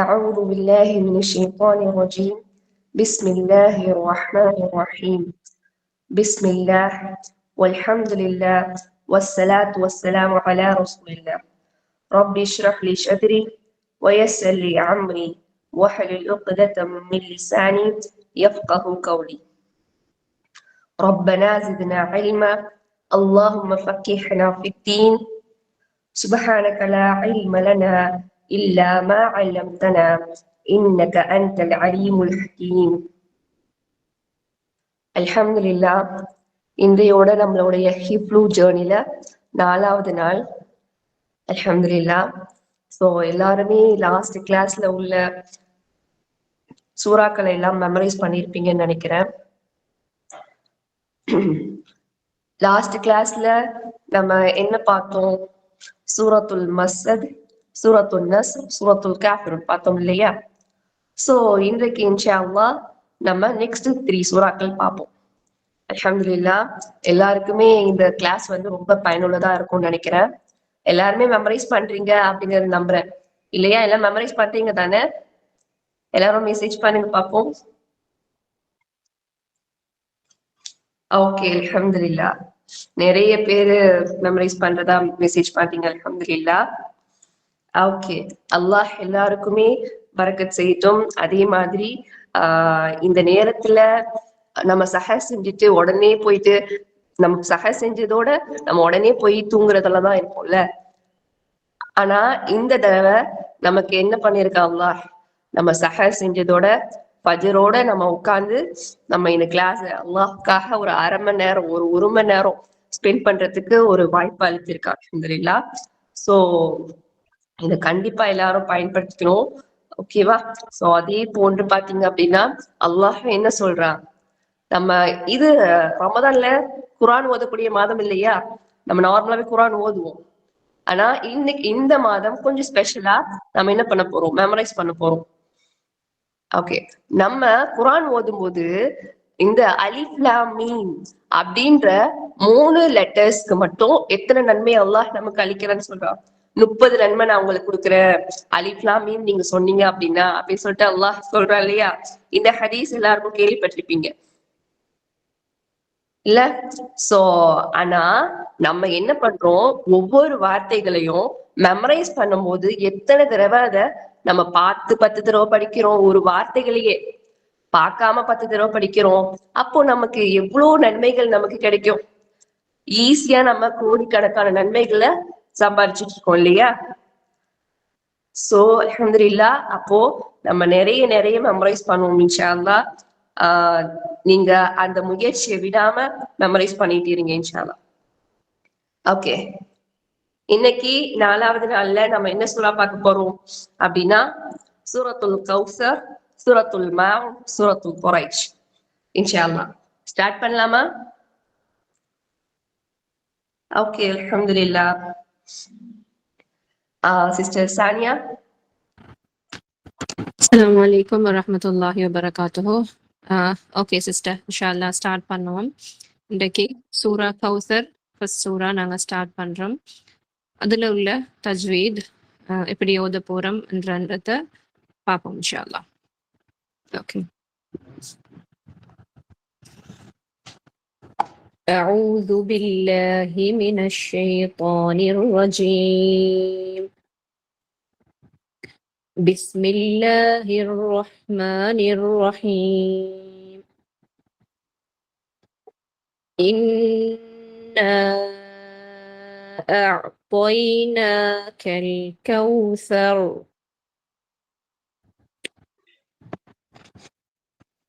أعوذ بالله من الشيطان الرجيم بسم الله الرحمن الرحيم بسم الله والحمد لله والصلاة والسلام على رسول الله رب اشرح لي صدري ويسر لي أمري واحلل عقدة من لساني يفقه قولي ربنا زدنا علما اللهم فقهنا في الدين سبحانك لا علم لنا إلا ما علمتنا إنك أنت العليم الحكيم அல்ஹம்துலில்லா. இன்றையோட நம்மளுடைய ஹிப்ரூ ஜேர்னில 4வது நாள். அல்ஹம்துலில்லா. ஸோ எல்லாருமே லாஸ்ட் கிளாஸ்ல உள்ள சூறாக்களை எல்லாம் மெமரைஸ் பண்ணியிருப்பீங்கன்னு நினைக்கிறேன். லாஸ்ட் கிளாஸ்ல நம்ம என்ன பார்த்தோம்? சூரத்துல் மஸ்ஸத், சூரத்துல் நஸ்ர், சூரத்துல் காஃபிரூன் பார்த்தோம் இல்லையா? ஸோ இன்றைக்கு இன்ஷா அல்லாஹ் நம்ம நெக்ஸ்ட் 3 சூறாக்கள் பார்ப்போம். அல்ஹம்துலில்லா. எல்லாருக்குமே இந்த கிளாஸ் வந்து ரொம்ப பயனுள்ளதா இருக்கும்னு நினைக்கிறேன். எல்லாருமே மெமரைஸ் பண்றீங்க அப்படிங்கறது நம்புறேன் இல்லையா? எல்லாம் மெமரைஸ் பண்றீங்க தானே? எல்லாரும் மெசேஜ் பண்ணுங்க பார்ப்போம். ஓகே, அல்ஹம்துலில்லா. நிறைய பேரு மெமரைஸ் பண்றதா மெசேஜ் பண்ணீங்க. அல்ஹம்துலில்லா. ஓகே, அல்லாஹ் எல்லாருக்குமே பரக்கத் செய்யட்டும். அதே மாதிரி இந்த நேரத்துல நம்ம சஹர் செஞ்சுட்டு உடனே போயிட்டு நம்ம சஹர் செஞ்சதோட நம்ம உடனே போய் தூங்குறதுலதான் இருப்போம்ல. ஆனா இந்த தடவை நமக்கு என்ன பண்ணிருக்கா அல்லாஹ்? நம்ம சஹர் செஞ்சதோட ஃபஜ்ரோட நம்ம உட்கார்ந்து நம்ம இந்த கிளாஸ் அல்லாஹ்க்காக ஒரு அரை மணி நேரம் ஒரு மணி நேரம் ஸ்பெண்ட் பண்றதுக்கு ஒரு வாய்ப்பு அளித்திருக்கா. அல்ஹம்துலில்லாஹ். சோ இதை கண்டிப்பா எல்லாரும் பயன்படுத்திக்கணும். ஓகேவா? சோ அதே போன்று பாத்தீங்க அப்படின்னா அல்லாஹ் என்ன சொல்றான்? நம்ம இது ரமதான்ல குர்ஆன் ஓதக்கூடிய மாதம் இல்லையா? நம்ம நார்மலாவே குர்ஆன் ஓதுவோம். ஆனா இன்னைக்கு இந்த மாதம் கொஞ்சம் ஸ்பெஷலா நம்ம என்ன பண்ண போறோம்? மெமரைஸ் பண்ண போறோம். ஓகே, நம்ம குர்ஆன் ஓதும் போது இந்த அலிஃப் லாம் மீம் அப்படின்ற 3 லெட்டர்ஸ்க்கு மட்டும் எத்தனை நன்மை அல்லாஹ் நமக்கு அளிக்கிறேன்னு சொல்றான்? 30 நன்மை நான் உங்களுக்கு கொடுக்குறேன் அலிஃப் லாம் மீம் நீங்க சொன்னீங்க அப்படின்னா அப்படின்னு சொல்லிட்டு அல்லாஹ் சொல்றான் இல்லையா? இந்த ஹதீஸ் எல்லாருக்கும் கேள்விப்பட்டிருப்பீங்க இல்ல? சோ ஆனா நம்ம என்ன பண்றோம்? ஒவ்வொரு வார்த்தைகளையும் மெமரைஸ் பண்ணும்போது எத்தனை தடவை அதை நம்ம பார்த்து 10 தடவை படிக்கிறோம். ஒரு வார்த்தைகளையே பார்க்காம 10 தடவை படிக்கிறோம். அப்போ நமக்கு எவ்வளவு நன்மைகள் நமக்கு கிடைக்கும். ஈஸியா நம்ம கோடிக்கணக்கான நன்மைகளை சம்பாதிச்சுட்டு இருக்கோம் இல்லையா? சோ அல்ஹம்துலில்லா. அப்போ நம்ம நிறைய மெமரைஸ் பண்ணுவோம் இன்ஷா அல்லாஹ். நீங்க அந்த முயற்சியை விடாம மெமரைஸ் பண்ணிட்டு இருங்க இன்ஷா அல்லாஹ். ஓகே, இன்னைக்கு 4வது நாள்ல நம்ம என்ன சூறா பார்க்க போறோம் அப்படின்னா சூரத்துல் கௌசர், சூரத்துல் மாஉன், சூரத்துல் குரைஷ். இன்ஷா அல்லாஹ் ஸ்டார்ட் பண்ணலாமா? ஓகே, அல்ஹம்துலில்லா. சிஸ்டர் சானியா. அஸ்ஸலாமு அலைக்கும் வரஹ்மத்துல்லாஹி வபரகாத்துஹு. ஓகே சிஸ்டர், இன்ஷால்லா ஸ்டார்ட் பண்ணுவோம். இன்றைக்கு சூரா கௌசர் ஃபர்ஸ்ட் சூரா நாங்கள் ஸ்டார்ட் பண்ணுறோம். அதில் உள்ள தஜ்வீத் எப்படி ஓத போகிறோம்ன்றதை பார்ப்போம் இன்ஷால்லா. ஓகே. أعوذ بالله من الشيطان الرجيم. بسم الله الرحمن الرحيم. إنا أعطيناك الكوثر.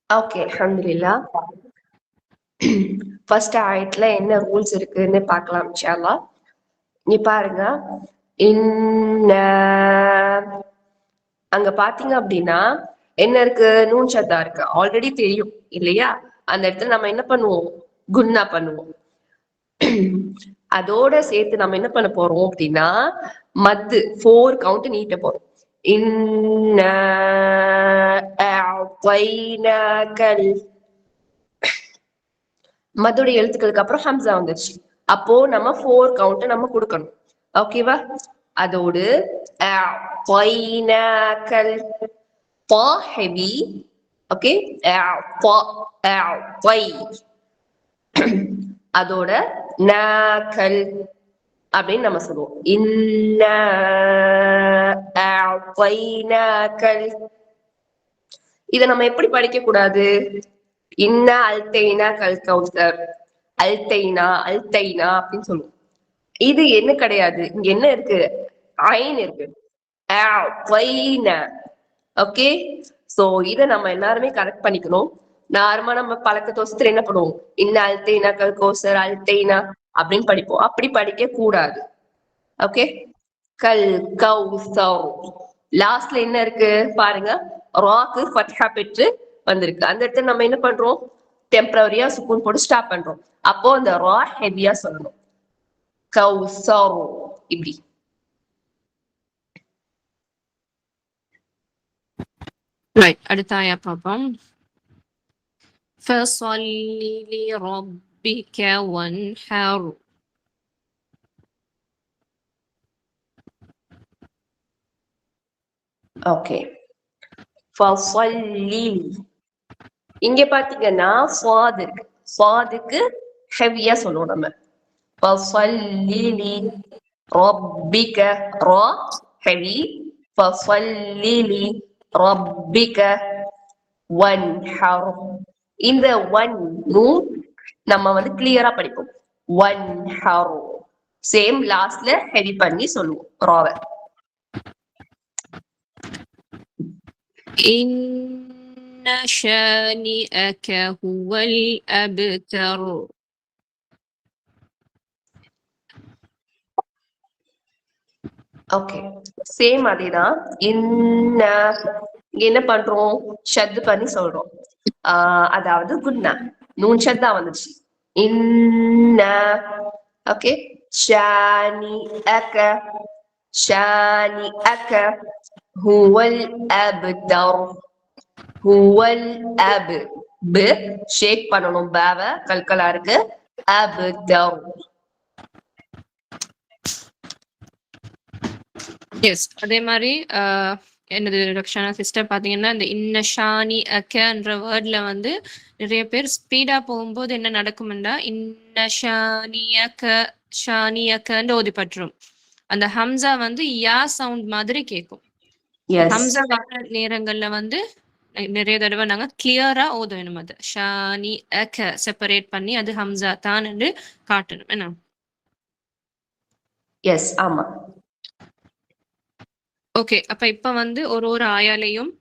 ஓகே, அல்ஹம்துலில்லா. ஃபர்ஸ்ட் ஆயத்துல என்ன ரூல்ஸ் இருக்குன்னு பார்க்கலாம் இன்ஷா அல்லாஹ். நீ பாருங்க, அங்க பாத்தீங்க அப்படின்னா என்ன இருக்கு? நூன் சத்தா இருக்கு. ஆல்ரெடி தெரியும் இல்லையா? அந்த இடத்துல நம்ம என்ன பண்ணுவோம்? குன்னா பண்ணுவோம். அதோட சேர்த்து நம்ம என்ன பண்ண போறோம் அப்படின்னா மத்து 4 கவுண்ட் நீட்ட போறோம். மதுடைய எழுத்துக்களுக்கு அப்புறம் ஹம்சா வந்துருச்சு. அப்போ நம்ம 4 கவுண்ட் நம்ம கொடுக்கணும். ஓகேவா? அதோடு أعطيناك طا heavy okay أعطي அதோட நாக்கல் அப்படின்னு நம்ம சொல்லுவோம் இன்னா அஅதைனாக்கல் இத நம்ம எப்படி படிக்க கூடாது இன்னா அல்தைனா கல் கௌசர் அல்தைனா அப்படின்னு சொல்லுவோம் இது என்ன கிடையாது இங்க என்ன இருக்கு ஐன் இருக்கு ஓகே சோ இத நம்ம எல்லாருமே கரெக்ட் பண்ணிக்கணும் நார்மலா நம்ம பழக்க தோசத்துல என்ன பண்ணுவோம் இன்ன அல்தைனா கல் கோசர் அல்தைனா அப்படின்னு படிப்போம் அப்படி படிக்க கூடாது ஓகே கல் கௌசர் லாஸ்ட்ல என்ன இருக்கு பாருங்க ராக்கு ஃபத்ஹா பெற்று வந்திருக்கு அந்த இடத்துல நம்ம என்ன பண்றோம் டெம்பரரியா சுக்கூன் போட்டு ஸ்டாப் பண்றோம் அப்போ அந்த ரா ஹெவியா சொல்லணும் கௌசர் இப்படி ரைட் அடுத்த ஆயா பார்ப்போம் فصل لربك وانحر ஓகே ஃபஸல்லி இங்க பாத்தீங்கன்னா ஃபாத் இருக்கு ஃபாதுக்கு ஹெவியா சொல்லுவோம் நம்ம ஃபஸல்லி ரப்பிக ரா ஹெவி ஃபஸல்லி ரப்பிக வன்ஹர் இந்த ஒன் நம்ம வந்து கிளியரா படிப்போம் வன்ஹர் சேம் லாஸ்ட்ல ஹெவி பண்ணி சொல்லுவோம் ராவை إن شانئك هو الأبتر ஓகே சேம் அதேதான் என்ன பண்றோம் ஷத்து பண்ணி சொல்றோம் அதாவது குன்னா நூன் ஷத்தா வந்துச்சு இன்ன ஓகே ஷானி அக ஹுவல் அப்தர் ஹுவல் அப் ப ஷேக் பண்ணணும் பாவ கல்கலா இருக்கு அப்தர் எஸ் அதே மாதிரி என்னது ரக்ஷனா சிஸ்டர் பார்த்தீங்கன்னா இந்த இன்னஷானி அக்கன்ற வேர்ட்ல வந்து நிறைய பேர் ஸ்பீடா போகும்போது என்ன நடக்கும்னா ஷானி அக்கன்னு ஓதிப்பட்டுரும் அந்த ஹம்சா வந்து யா சவுண்ட் மாதிரி கேட்கும் ஹம்சா வர நேரங்கள்ல வந்து நிறைய தடவை நாங்க கிளியரா ஓதணும் அது ஷானி அக்க செப்பரேட் பண்ணி அது ஹம்சா தான் என்று காட்டணும் என்ன எஸ் ஆமா ஓகே அப்ப இப்ப வந்து ஒரு ஆயாலையும்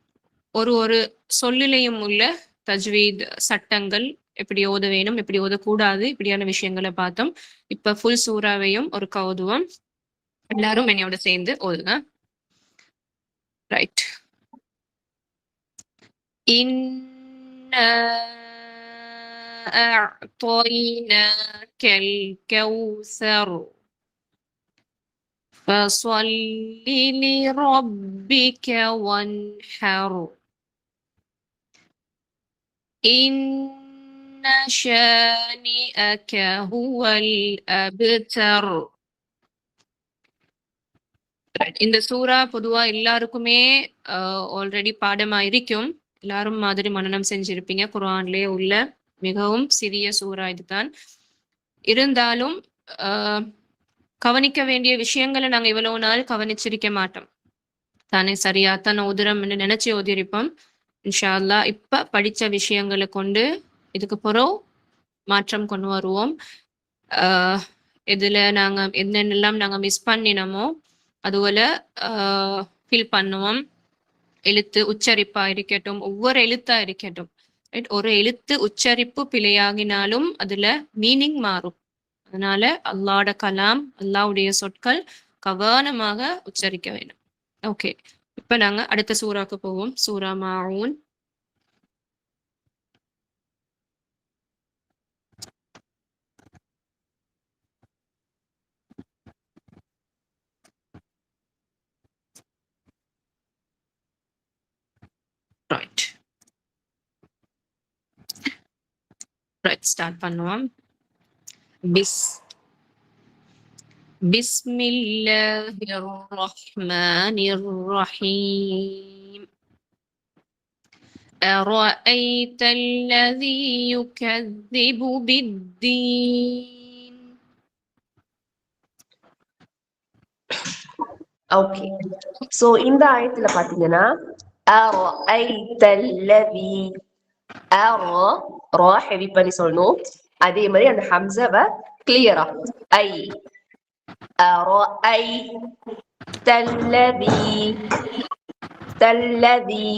ஒரு சொல்லிலையும் உள்ள தஜ்வீத் சட்டங்கள் எப்படி ஓத வேணும் எப்படி ஓதக்கூடாது இப்படியான விஷயங்களை பார்த்தோம் இப்ப ஃபுல் சூறாவையும் ஒரு கௌதுவம் எல்லாரும் என்னையோட சேர்ந்து ஓதுங்க ரைட் أعطيناك الكوثر فصل لربك وانحر إن شانئك هو الأبتر இந்த சூறா பொதுவா எல்லாருக்குமே ஆல்ரெடி பாடமா இருக்கும் எல்லாரும் மாதிரி மனனம் செஞ்சிருப்பீங்க குர்ஆன்லயே உள்ள மிகவும் சிறிய சூறா இதுதான் இருந்தாலும் கவனிக்க வேண்டிய விஷயங்களை நாங்க இவ்வளவு நாள் கவனிச்சிருக்க மாட்டோம் தானே சரியாத்தான் ஓதுறோம்னு நினைச்சு ஓதிருப்போம் இன்ஷா அல்லாஹ் இப்ப படிச்ச விஷயங்களை கொண்டு இதுக்கு பிறகு மாற்றம் கொண்டு வருவோம் இதுல நாங்க என்னென்னலாம் நாங்க மிஸ் பண்ணினோமோ அதுபோல ஃபீல் பண்ணுவோம் எழுத்து உச்சரிப்பா இருக்கட்டும் ஒவ்வொரு எழுத்தா இருக்கட்டும் ரைட் ஒரு எழுத்து உச்சரிப்பு பிழையாகினாலும் அதுல மீனிங் மாறும் அதனால அல்லாஹ்வோட கலாம் அல்லாஹ்வுடைய சொற்கள் கவனமாக உச்சரிக்க வேண்டும் ஓகே இப்ப நாங்க அடுத்த சூறாக்கு போவோம் சூரா மாஊன் ரைட் ரைட் ஸ்டார்ட் பண்ணுவோம் بسم الله الرحمن الرحيم أرأيت الذي يكذب بالدين ஓகே சோ இந்த ஆயத்துல பாத்தீங்கன்னா அரஐத்தல்லதி ரா ஹெவி பண்ணி சொல்லணும். அதே மாதிரி அந்த ஹம்ஸாவை கிளியரா ஐ அரஐத்தல்லதி தல்லதி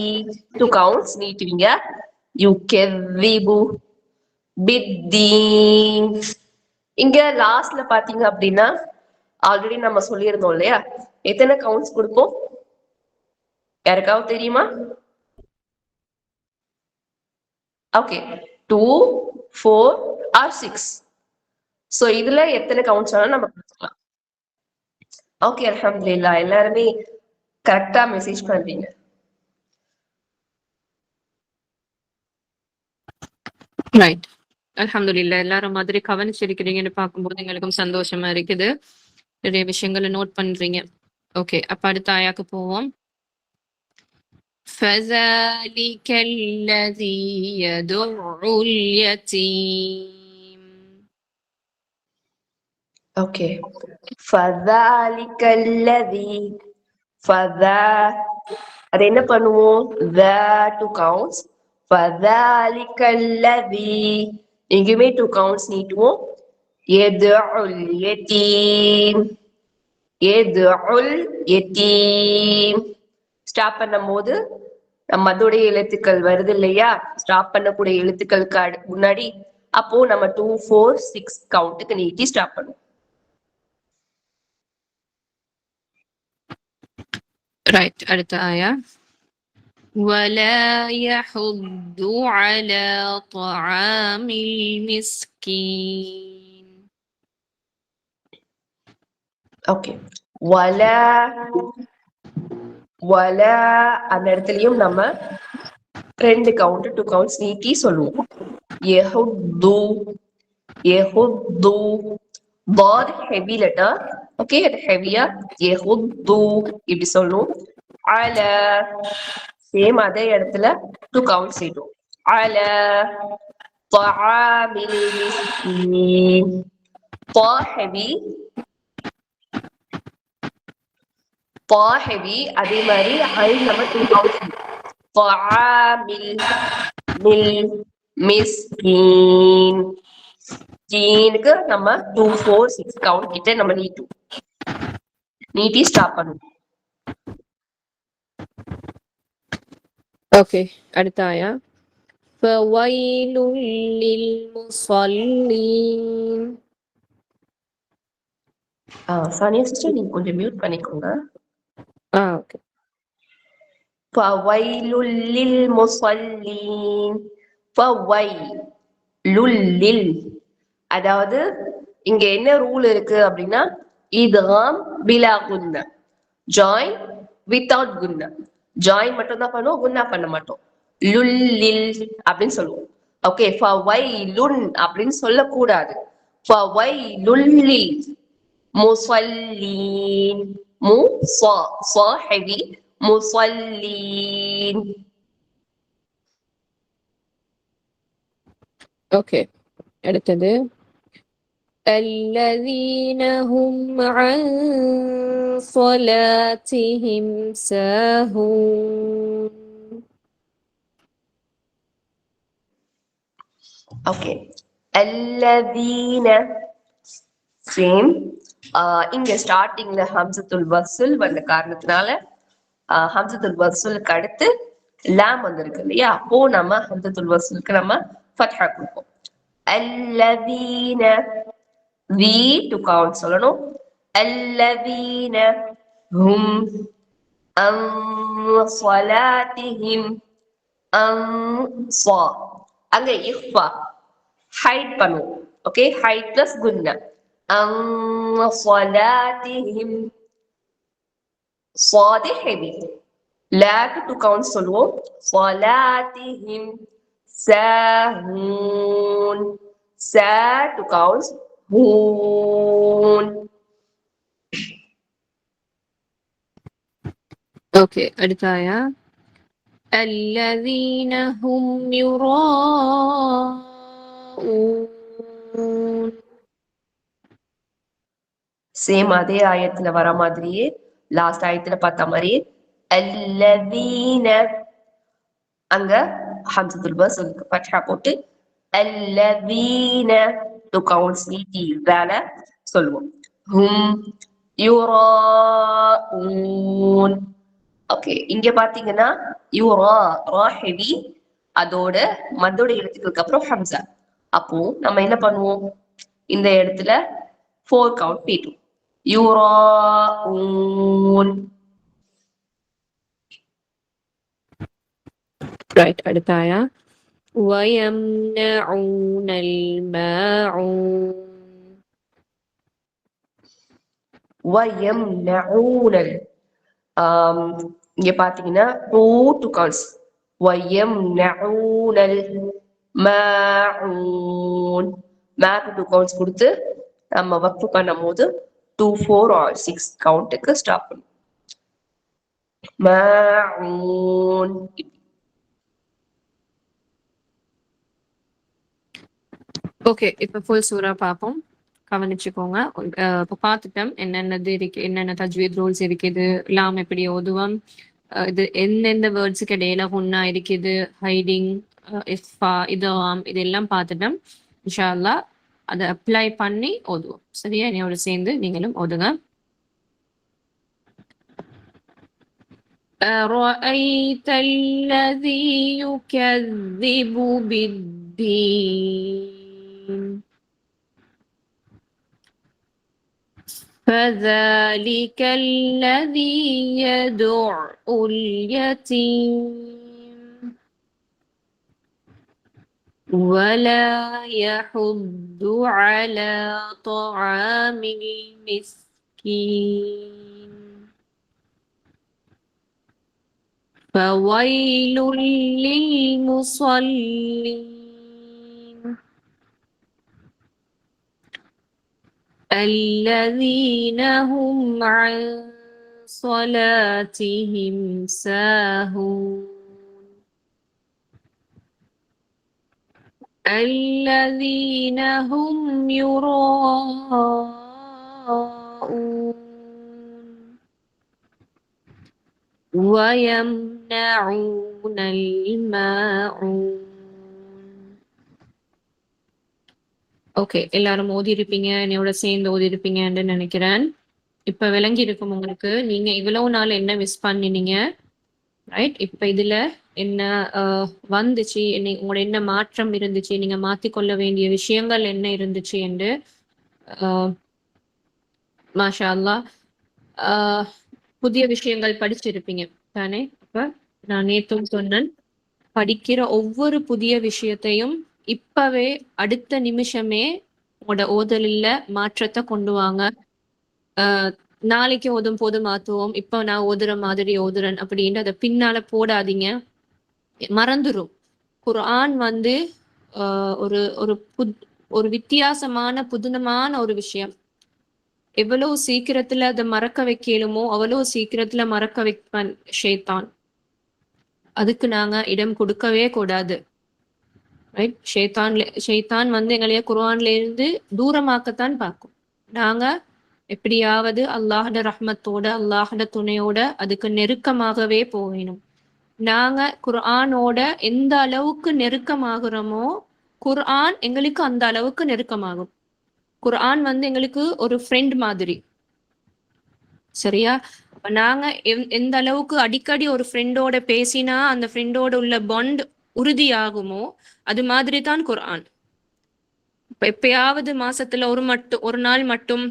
டூ கவுண்ட்ஸ் நீட்டுவீங்க. யுகெذிபு பித்தீன். இங்க லாஸ்ட்ல பாத்தீங்க அப்படின்னா ஆல்ரெடி நம்ம சொல்லியிருந்தோம் இல்லையா, எத்தனை கவுண்ட்ஸ் கொடுப்போம் யாருக்காவது தெரியுமா? Okay 2 4 R 6. சோ இதுல எத்தனை கவுண்ட்ஸ் வேணாலும் நம்ம கொடுத்துக்கலாம். ஓகே அல்ஹம்துலில்லாஹ் எல்லாருமே கரெக்டா மெசேஜ் பண்றீங்க. ரைட் அல்ஹம்துலில்லாஹ் எல்லாரும் மாதிரி கவனிச்சிருக்கிறீங்கன்னு பார்க்கும்போது எங்களுக்கும் சந்தோஷமா இருக்குது. நிறைய விஷயங்களை நோட் பண்றீங்க. ஓகே அப்ப அடுத்த ஆயாக்கு போவோம். فذلك الذي يدع اليتيم ஓகே فذلك الذي فذا அது என்ன பண்ணுவோம் the two counts فذلك الذي இங்கேயுமே two counts நீட்டுவோம். يدع اليتيم يدع اليتيم ஸ்டாப் பண்ணும்போது நம்ம அதோடைய எழுத்துக்கள் வருது இல்லையா, ஸ்டாப் பண்ணக்கூடிய எழுத்துக்களுக்கு முன்னாடி அப்போ நம்ம 2 4 6 கவுண்ட்டுக்கு நீட்டி ஸ்டாப் பண்ணுவோம். ரைட் அடுத்த ஆயா ولا يحض على طعام المسكين ஓகே வலா வலா அந்த இடத்துலயும் நம்ம 2 கவுண்ட் 2 கவுண்ட்ஸ் நீட்டி சொல்லுவோம். யஹுது யஹுது ضاد heavy letter. ஓகே அது ஹெவியா யஹுது இப்படி சொல்லுவோம். அல சேம் அதே இடத்துல 2 கவுண்ட்ஸ் நீட்டுவோம். அல طعام المسكين طا heavy طا heavy அதே மாதிரி ஐன் நம்ம 2 கவுண்ட்ஸ் طعام المسكين ஜீனுக்கு நம்ம 2 4 6 கவுண்ட் கிட்ட நம்ம நீட்டி ஸ்டாப் பண்ணுவோம். ஓகே அடுத்த ஆயா فويل للمصلين சானியா சிஸ்டர் நீங்க கொஞ்சம் மியூட் பண்ணிக்கோங்க. ஓகே فويل للمصلين فويل لل அதாவது இங்க என்ன ரூல் இருக்கு அப்படின்னா இத்காம் பிலா குன்னா ஜாயின் வித்தவுட் குன்னா ஜாயின் மட்டும் தான் பண்ணுவோம், குன்னா பண்ண மாட்டோம். லுல்லில் அப்படின்னு சொல்லுவோம். ஓகே ஃபவைலுன் அப்படின்னு சொல்லக்கூடாது. ஃபவைலுல்லில் முஸல்லீன் முஸாஹிபி முஸல்லீன். ஓகே அடுத்தது الذين هم عن صلاتهم ساهون ஓகே அல்லதீன சேம். இங்க ஸ்டார்டிங்ல ஹம்சத்துல் வஸ்ல் வந்த காரணத்தினால ஹம்சத்துல் வஸ்லுக்கு அடுத்து லாம் வந்திருக்கு இல்லையா, அப்போ நம்ம ஹம்சத்துல் வஸ்லுக்கு நம்ம ஃபத்ஹா கொடுப்போம். அல்லதீன வி டு கவுண்ட் சொல்லணும். அல்லதீன ஹும் அன் ஸலாத்திஹிம் அன் ஸா அங்க இஃபா ஹைட் பண்ணுவோம். ஓகே ஹைட் பிளஸ் குன்னா அன் ஸலாத்திஹிம் ஸாதி ஹெவி லாக்கு டு கவுண்ட் சொல்லுவோம். ஸலாத்திஹிம் சாஹூன் சா டு கவுண்ட்ஸ் ஹூன். ஓகே, அடுத்த ஆயா. الذين هم يراءون. சேம் அதே ஆயத்துல வர மாதிரியே லாஸ்ட் ஆயத்துல பார்த்த மாதிரி அல்லதீன அங்க ஹம்சத்துல் வஸ்லுக்கு ஃபத்ஹா போட்டு அல்லதீன டு கவுண்ட்ஸ் நீட்டி வேல சொல்லுவோம். ஹும் யுராஊன். ஓகே, இங்க பாத்தீங்கன்னா யுரா ரா ஹெவி, அதோட மத்தோட எழுத்துக்களுக்கு அப்புறம் ஹம்சா. அப்போ நம்ம என்ன பண்ணுவோம், இந்த இடத்துல 4 கவுண்ட் போயிட்டோம். யுராஊன். ரைட், அடுத்த ஆயா. ويمنعون الماعون. ويمنعون. இங்க பாத்தீங்கன்னா 2 கவுண்ட்ஸ். ويمنعون الماعون. மேக்கு 2 கவுண்ட்ஸ் கொடுத்து நம்ம வக்ஃபு பண்ணும் போது 2, 4 or 6 கவுண்ட்டுக்கு ஸ்டாப் பண்ணும். மாஊன். ஓகே, இப்போ ஃபுல் சூரா பார்ப்போம், கவனிச்சுக்கோங்க. இப்போ பார்த்துட்டோம் என்னென்னது இருக்கு, என்னென்ன தஜ்வீத் ரூல்ஸ் இருக்குது, லாம் எப்படி ஓதுவோம், இது எந்தெந்த வேர்ட்ஸுக்கு இடையில ஒன்னா இருக்குது, ஹைடிங், இஃபா, இதுவாம், இதெல்லாம் பார்த்துட்டோம். இன்ஷா அல்லாஹ் அதை அப்ளை பண்ணி ஓதுவோம். சரியா? என்னோட சேர்ந்து நீங்களும் ஓதுங்க. أرأيت الذي يكذب بالدين فذلك الذي يدع اليتيم ولا يحض على طعام المسكين فويل للمصلين الذين هم عن صلاتهم ساهون الذين هم يراءون ويمنعون الماعون. ஓகே, எல்லாரும் ஓதி இருப்பீங்க, என்னோட சேர்ந்து ஓதி இருப்பீங்கன்னு நினைக்கிறேன். இப்ப விளங்கி இருக்கும் உங்களுக்கு, நீங்க இவ்வளவு நாள் என்ன மிஸ் பண்ணினீங்க, ரைட்? இப்ப இதுல என்ன வந்துச்சு, உங்களோட என்ன மாற்றம் இருந்துச்சு, நீங்க மாத்திக்கொள்ள வேண்டிய விஷயங்கள் என்ன இருந்துச்சு என்று மாஷா அல்லாஹ் புதிய விஷயங்கள் படிச்சிருப்பீங்க தானே? அப்ப நான் நேத்தும் சொன்னேன், படிக்கிற ஒவ்வொரு புதிய விஷயத்தையும் இப்பவே அடுத்த நிமிஷமே உங்களோட ஓதலில் மாற்றத்தை கொண்டு வாங்க. நாளைக்கு ஓதும் போது மாத்துவோம், இப்ப நான் ஓதுற மாதிரி ஓதுறேன் அப்படின்னு அதை பின்னால போடாதீங்க, மறந்துரும். குர்ஆன் வந்து ஒரு ஒரு ஒரு வித்தியாசமான புதுனமான ஒரு விஷயம். எவ்வளவு சீக்கிரத்துல அதை மறக்க வைக்கலுமோ அவ்வளவு சீக்கிரத்துல மறக்க வைப்பான் ஷைத்தான். அதுக்கு நாங்க இடம் கொடுக்கவே கூடாது, ரைட்? ஷைத்தான் வந்து எங்களைய குர்ஆன்ல இருந்து தூரமாக்கத்தான் பார்க்கும். நாங்க எப்படியாவது அல்லாஹ்ட ரஹ்மத்தோட அல்லாஹ்ட துணையோட அதுக்கு நெருக்கமாகவே போகணும். நாங்க குர்ஆனோட எந்த அளவுக்கு நெருக்கமாகிறோமோ குர்ஆன் எங்களுக்கு அந்த அளவுக்கு நெருக்கமாகும். குர்ஆன் வந்து எங்களுக்கு ஒரு ஃப்ரெண்ட் மாதிரி, சரியா? நாங்க எந்த அளவுக்கு அடிக்கடி ஒரு ஃப்ரெண்டோட பேசினா அந்த ஃப்ரெண்டோட உள்ள பாண்ட் உறுதியாகுமோ அது மாதிரி தான் குர்ஆன். இப்ப எப்பயாவது மாசத்துல ஒரு நாள் மட்டும்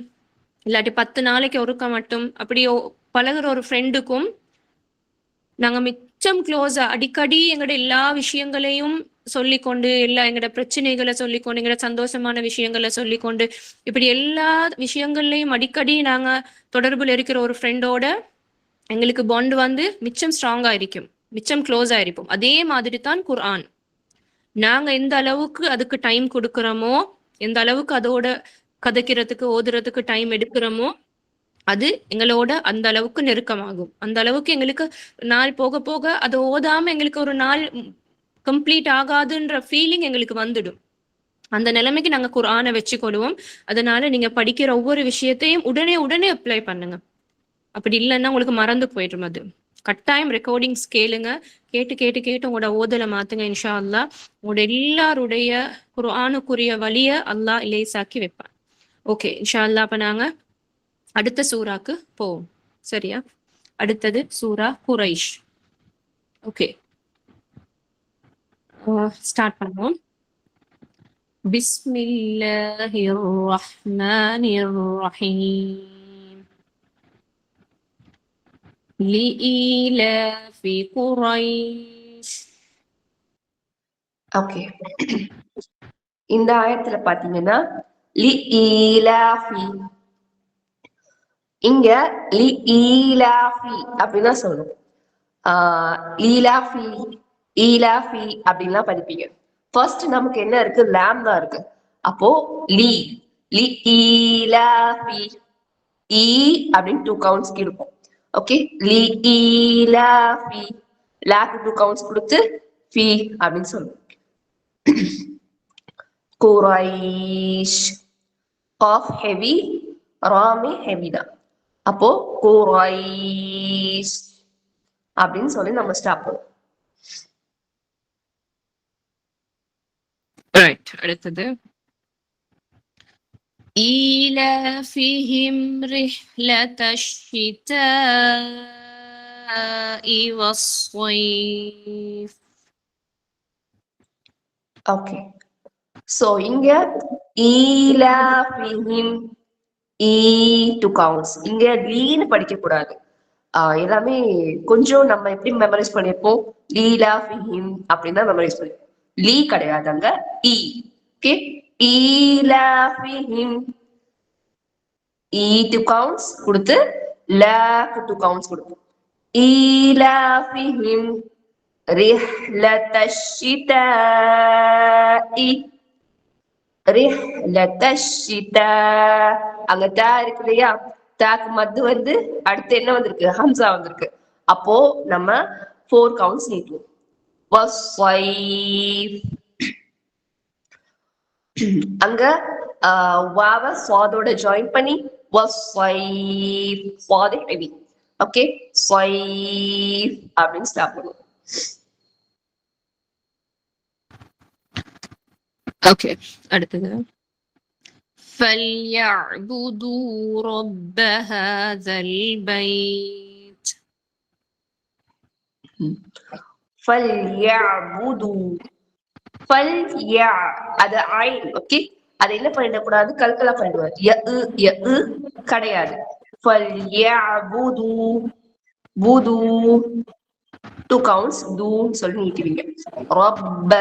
இல்லாட்டி 10 நாளைக்கு ஒருக்க மட்டும் அப்படி பழகுற ஒரு ஃப்ரெண்டுக்கும் நாங்க மிச்சம் க்ளோஸா அடிக்கடி எங்களோட எல்லா விஷயங்களையும் சொல்லிக்கொண்டு, எல்லா எங்களோட பிரச்சனைகளை சொல்லிக்கொண்டு, எங்களோட சந்தோஷமான விஷயங்களை சொல்லிக்கொண்டு, இப்படி எல்லா விஷயங்கள்லையும் அடிக்கடி நாங்க தொடர்புல இருக்கிற ஒரு ஃப்ரெண்டோட எங்களுக்கு பாண்ட் வந்து மிச்சம் ஸ்ட்ராங்கா இருக்கும், மிச்சம் க்ளோஸா இருப்போம். அதே மாதிரி தான் குர்ஆன். நாங்க எந்த அளவுக்கு அதுக்கு டைம் கொடுக்குறோமோ, எந்த அளவுக்கு அதோட கதைக்கிறதுக்கு ஓதுறதுக்கு டைம் எடுக்கிறோமோ அது எங்களோட அந்த அளவுக்கு நெருக்கமாகும். அந்த அளவுக்கு எங்களுக்கு நாள் போக போக அது ஓதாம எங்களுக்கு ஒரு நாள் கம்ப்ளீட் ஆகாதுன்ற ஃபீலிங் எங்களுக்கு வந்துடும். அந்த நிலைமைக்கு நாங்க குர்ஆனை வச்சுக்கொள்வோம். அதனால நீங்க படிக்கிற ஒவ்வொரு விஷயத்தையும் உடனே உடனே அப்ளை பண்ணுங்க. அப்படி இல்லைன்னா உங்களுக்கு மறந்து போயிடும் அது. கட்டாயம் ரெக்கார்டிங்ஸ் கேளுங்க. கேட்டு கேட்டு கேட்டு உங்களோட ஓதலை மாத்துங்க. இன்ஷா அல்லாஹ் உங்களோட எல்லாருடைய குர்ஆனுக்குரிய வழிய அல்லாஹ் லேசாக்கி வைப்பான். ஓகே, இன்ஷா அல்லாஹ். அப்ப நாங்க அடுத்த சூறாக்கு போவோம். சரியா? அடுத்தது சூரா குரைஷ். ஓகே, ஸ்டார்ட் பண்ணுவோம். பிஸ்மில்லாஹிர் ரஹ்மானிர் ரஹீம். லீலாஃபி குரைஷ். ஓகே, இந்த ஆயத்துல பாத்தீங்கன்னா லீலாஃபி, இங்க லீலாஃபி அப்படின்னு தான் சொல்லணும். லீலாஃபி ஈலாஃபி அப்படின்லாம் படிப்பீங்க. ஃபர்ஸ்ட் நமக்கு என்ன இருக்கு? லாம் தான் இருக்கு. அப்போ லீ லீ ஈலாஃபி, ஈ அப்படின்னு 2 கவுண்ட்ஸ்க்கு இருக்கும். ஓகே, லீ ஈலாஃபி, லாக்கு 2 கவுண்ட்ஸ் கொடுத்து ஃபி அப்படின்னு சொல்லுவோம். குரைஷ், காஃப் ஹெவி, ராமி ஹெவி தான். அப்போ குரைஷ் அப்படின்னு சொல்லி நம்ம ஸ்டாப் பண்ணுவோம். ரைட், அடுத்தது ஈலாஃபிஹிம் ரிஹ்லதஷ் ஷிதாஇ வஸ்ஸைஃப். ஓகே, சோ இங்க ஈலாஃபிஹிம், ஈ 2 கவுண்ட்ஸ். இங்க லீன்னு படிக்க கூடாது. எல்லாமே கொஞ்சம் நம்ம எப்படி மெமரைஸ் பண்ணிருப்போம்? லீலாஃபிஹிம் அப்படின்னு தான் மெமரைஸ் பண்ணிருப்போம். லீ கிடையாது, அங்க ஈ. ஓகே, ஈலாஃபிஹிம், ஈ 2 கவுண்ட்ஸ் கொடுத்து லாக்கு 2 கவுண்ட்ஸ் கொடுப்போம். ஈலாஃபிஹிம் ரிஹ்லதஷ் ஷிதாஇ, ரிஹ்லதஷ் ஷிதா, அங்க தா இருக்கு இல்லையா? தாக்கு மத்து வந்து அடுத்து என்ன வந்திருக்கு? ஹம்சா வந்திருக்கு. அப்போ நம்ம 4 கவுண்ட்ஸ் நீட்டுவோம். வஸ்ஸைஃப், அங்க வாவ ஸ்வாதோட ஜாயின் பண்ணி வஸ்ஸைஃப், ஸ்வாது ஹெவி. ஓகே, ஸ்வைஃப் அப்படின்னு ஸ்டார்ட் பண்ணுவோம். ஓகே, அடுத்தது فَلْيَعْبُدُوا رَبَّ هَذَا الْبَيْتِ. فَلْيَعْبُدُوا, ஃபல்யா அது ஐன். ஓகே, அதை என்ன பண்ணிடக்கூடாது? கல்கலா பண்ணிடுவார். ய கிடையாது. ஃபல்யஅபுது, புது 2 கவுண்ட்ஸ் து சொல்லி நீட்டுவீங்க. ரப்ப,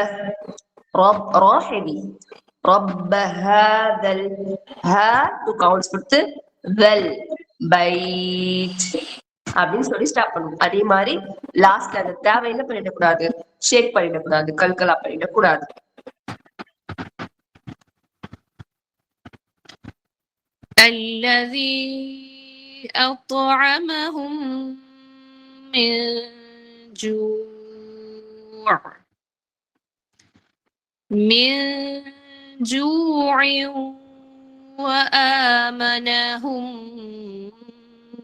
ரப் ரா ஹெவி, ரப்ப ஹாதல், ஹா 2 கவுண்ட்ஸ் கொடுத்து வெல் பைட் அப்படின்னு சொல்லி ஸ்டார்ட் பண்ணுவோம். அதே மாதிரி லாஸ்ட்ல அந்த தேவை என்ன பண்ணிடக்கூடாது? ஷேக் பண்ணிடக்கூடாது, கல்கலா பண்ணிடக்கூடாது. الذي أطعمهم من جوع وآمنهم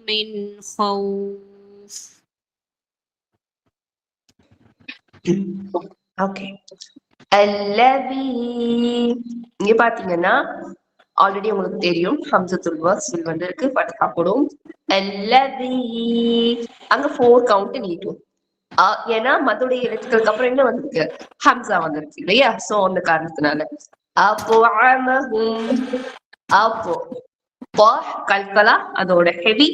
من خوف. ஓகே, அல்லதி, இங்க பாத்தீங்கன்னா ஆல்ரெடி உங்களுக்கு தெரியும் ஹம்சத்துல் வஸ்ல் வந்து இருக்கு, ஃபத்ஹா போடும். அல்லதி, அங்க 4 கவுண்ட் நீட்டும். ஏன்னா மதுடைய எழுத்துக்களுக்கு அப்புறம் என்ன வந்திருக்கு? ஹம்சா வந்திருக்கு இல்லையா? சோ அந்த காரணத்தினால அப்போ அப்போ கல்கலா அதோட ஹெவி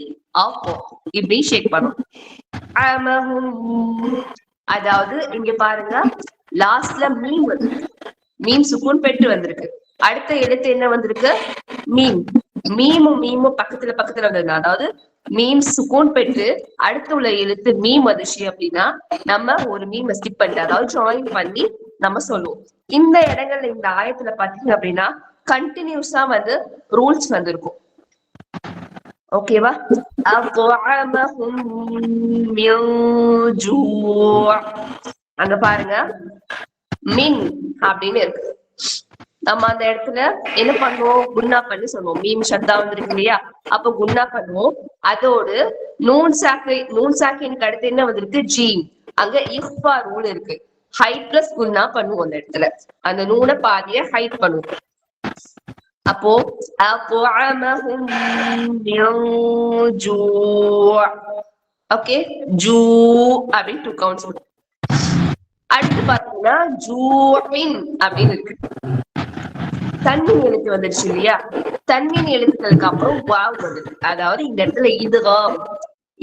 அப்போ இப்படி ஷேக் பண்ணும். அதாவது இங்க பாருங்க, லாஸ்ட்ல மீம் வந்திருக்கு, மீம் சுக்கூன் பெற்று வந்திருக்கு. அடுத்த எழுத்து என்ன வந்திருக்கு? மீம். மீமும் பக்கத்துல பக்கத்துல வந்தது. அதாவது மீம் சுக்கூன் பெற்று அடுத்து உள்ள எழுத்து மீம் வந்துச்சு அப்படின்னா நம்ம ஒரு மீம் ஸ்கிப் பண்ணிட்டு, அதாவது ஜாயின் பண்ணி நம்ம சொல்லுவோம். இந்த இடங்கள்ல இந்த ஆயத்துல பாத்தீங்க அப்படின்னா கண்டினியூஸா வந்து ரூல்ஸ் வந்திருக்கும். ஓகேவா? أطعمهم من جوع. அங்க பாருங்க மின் அப்படின்னு இருக்கு. நம்ம அந்த இடத்துல என்ன பண்ணுவோம்? குன்னா பண்ணி சொல்லுவோம். மீம் ஷத்தா வந்துருக்கு இல்லையா? அப்ப குன்னா பண்ணுவோம். அதோடு நூன் சாக்கினுக்கு அடுத்து என்ன வந்திருக்கு? ஜீம். அங்க இஃபா ரூல் இருக்கு. ஹைட் பிளஸ் குன்னா பண்ணுவோம் அந்த இடத்துல. அந்த நூனை பாதிய ஹைட் பண்ணுவோம். அப்போ أطعمهم من جوع. ஓகே, ஜூ அப்படின்னு 2 கவுண்ட்ஸ். அடுத்து பாத்தீங்கன்னா ஜூஇன் அப்படின்னு இருக்கு. தன்மீன் எழுத்து வந்துருச்சு இல்லையா? தன்மீன் எழுத்துக்களுக்கு அப்புறம் வாவ் வந்துருக்கு. அதாவது இந்த இடத்துல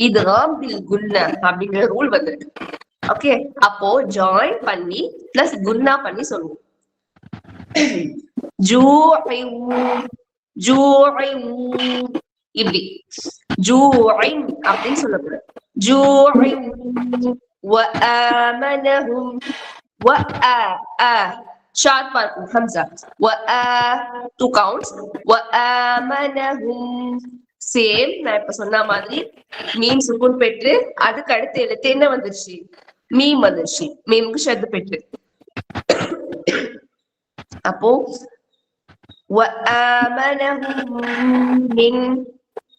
இதுகாம் பில் குன்ன அப்படிங்கிற ரூல் வந்துருக்கு. ஓகே, அப்போ ஜாயின் பண்ணி பிளஸ் குன்னா பண்ணி சொல்லுவோம். இப்படி ஜூஇன் அப்படின்னு சொல்லக்கூடாது. ஜூஇன் وآمنهم short part hamza 2 counts وآمنهم same. நான் இப்ப சொன்ன மாதிரி மீம் சுக்குன் பெற்று அதுக்கு அடுத்து எழுத்து என்ன வந்துருச்சு? மீம் வந்துருச்சு. மீமுக்கு ஷத்து பெற்று. அப்போ وآمنهم من.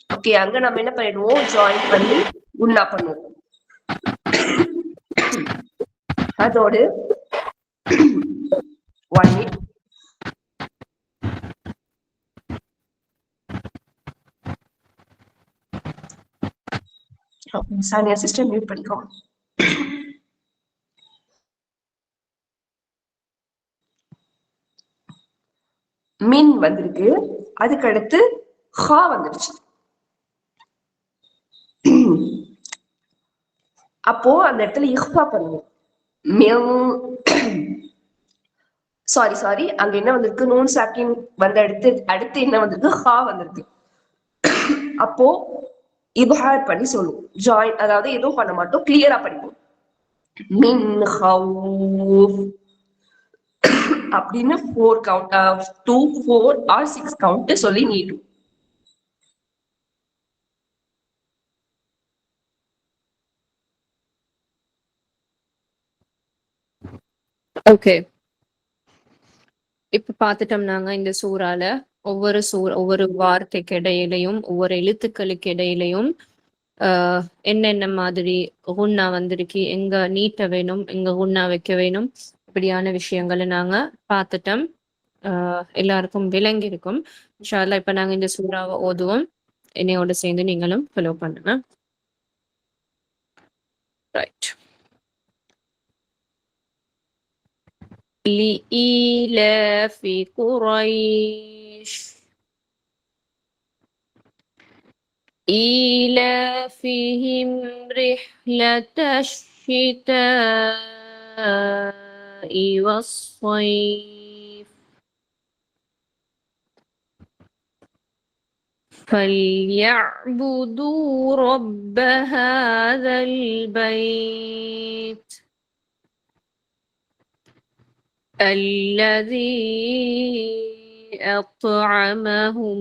ஓகே, அங்க நம்ம என்ன பண்ணிடுவோம்? ஜாயின் பண்ணி குன்னா பண்ணுவோம். அதோடு 1 minute. சானியா சிஸ்டர் மியூட் பண்ணிக்கோங்க. மின் வந்திருக்கு, அதுக்கு அடுத்து ஹா வந்துருச்சு. அப்போ அந்த இடத்துல இஹ்ஃபா பண்ணுவோம். சாரி அங்க என்ன வந்திருக்கு? நூன் சாக்கின் வந்த அடுத்து என்ன வந்திருக்கு? ஹா வந்திருக்கு. அப்போ இப்ஹார் பண்ணி சொல்லுவோம். ஜாயின், அதாவது எதுவும் பண்ண மாட்டோம், கிளியரா படிப்போம். மின் ஹவுஃப் அப்படின்னு 4 கவுண்ட், 2, 4 or 6 கவுண்ட் சொல்லி நீட்டும். ஓகே, இப்ப பாத்துட்டோம்னாங்க இந்த சூறால ஒவ்வொரு வார்த்தைக்கு இடையிலையும் ஒவ்வொரு எழுத்துக்களுக்கு இடையிலையும் என்னென்ன மாதிரி குன்னா வந்திருக்கு, எங்க நீட்ட வேணும், எங்க குன்னா வைக்க வேணும், இப்படியான விஷயங்களை நாங்க பார்த்துட்டோம். எல்லாருக்கும் விளங்கி இருக்கும். இன்ஷா அல்லாஹ் இப்ப நாங்க இந்த சூறாவை ஓதுவோம். என்னையோட சேர்ந்து நீங்களும் ஃபாலோ பண்ணுங்க. ரைட். لإيلاف قريش إيلافهم رحلة الشتاء والصيف فليعبدوا رب هذا البيت الذي أطعمهم